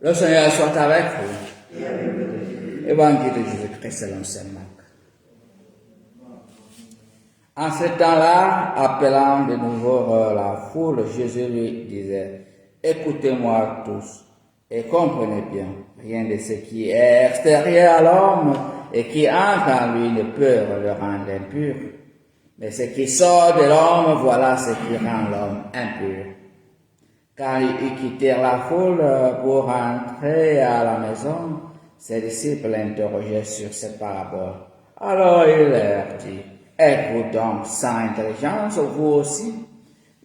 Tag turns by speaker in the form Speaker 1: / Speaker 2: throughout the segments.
Speaker 1: Le Seigneur soit avec vous. Évangile de Jésus-Christ selon saint Marc. En ce temps-là, appelant de nouveau la foule, Jésus lui disait, « Écoutez-moi tous et comprenez bien, rien de ce qui est extérieur à l'homme et qui entre en lui ne peut le rendre impur. Mais ce qui sort de l'homme, voilà ce qui rend l'homme impur. » Quand ils quittèrent la foule pour rentrer à la maison, ses disciples l'interrogeaient sur cette parabole. Alors il leur dit, « Êtes-vous donc sans intelligence, vous aussi?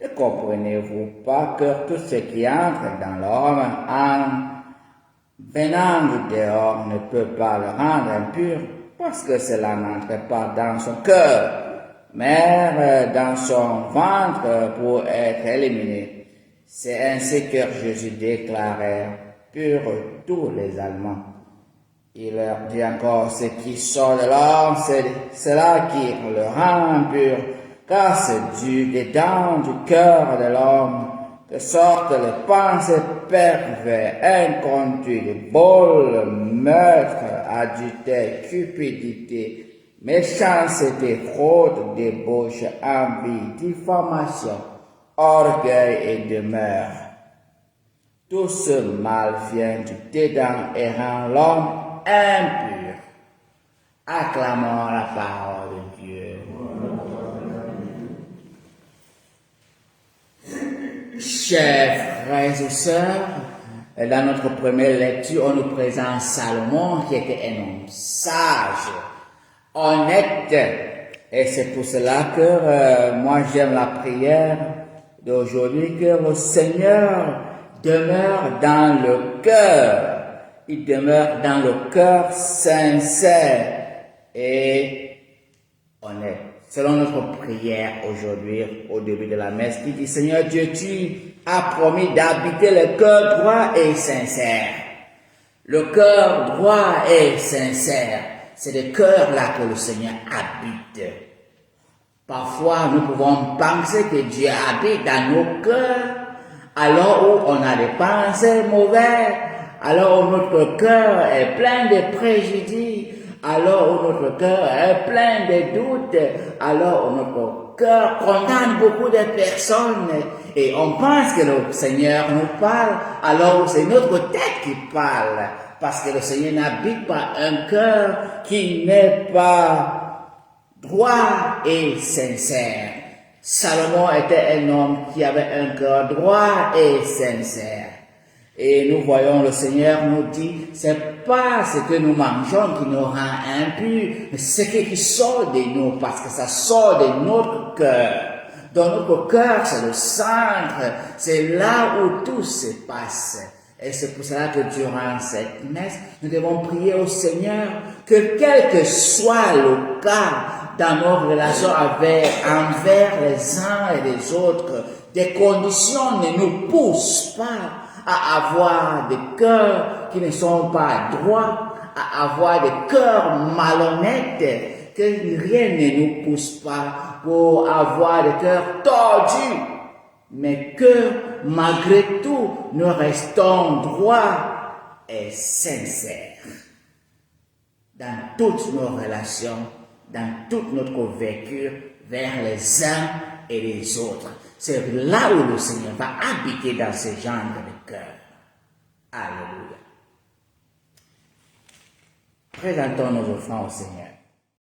Speaker 1: Ne comprenez-vous pas que tout ce qui entre dans l'homme en venant du dehors ne peut pas le rendre impur, parce que cela n'entre pas dans son cœur, mais dans son ventre pour être éliminé. » C'est ainsi que Jésus déclarait pur tous les Allemands. Il leur dit encore, ce qui sort de l'homme, c'est cela qui le rend impur, car c'est du dedans du cœur de l'homme que sortent les pensées perverses, inconduites, vol, meurtre, adultère, cupidité, méchanceté, fraude, débauche, envie, diffamation, orgueil et demeure. Tout ce mal vient du dedans et rend l'homme impur. Acclamons la parole de Dieu. Chers frères et sœurs, dans notre première lecture, on nous présente Salomon qui était un homme sage, honnête. Et c'est pour cela que moi j'aime la prière d'aujourd'hui, que le Seigneur demeure dans le cœur. Il demeure dans le cœur sincère et honnête. Selon notre prière aujourd'hui, au début de la messe, qui dit, Seigneur Dieu, tu as promis d'habiter le cœur droit et sincère. Le cœur droit et sincère, c'est le cœur là que le Seigneur habite. Parfois, nous pouvons penser que Dieu habite dans nos cœurs, alors où on a des pensées mauvaises, alors où notre cœur est plein de préjugés, alors où notre cœur est plein de doutes, alors où notre cœur condamne beaucoup de personnes et on pense que le Seigneur nous parle, alors où c'est notre tête qui parle, parce que le Seigneur n'habite pas un cœur qui n'est pas droit et sincère. Salomon était un homme qui avait un cœur droit et sincère. Et nous voyons le Seigneur nous dit, c'est pas ce que nous mangeons qui nous rend impurs, mais ce qui sort de nous, parce que ça sort de notre cœur. Dans notre cœur, c'est le centre, c'est là où tout se passe. Et c'est pour cela que durant cette messe, nous devons prier au Seigneur que quel que soit le cas dans nos relations envers les uns et les autres, des conditions ne nous poussent pas à avoir des cœurs qui ne sont pas droits, à avoir des cœurs malhonnêtes, que rien ne nous pousse pas pour avoir des cœurs tordus, mais que malgré tout, nous restons droits et sincères dans toutes nos relations, dans toute notre vécu vers les uns et les autres. C'est là où le Seigneur va habiter dans ce genre de cœur. Alléluia. Présentons nos offrandes au Seigneur.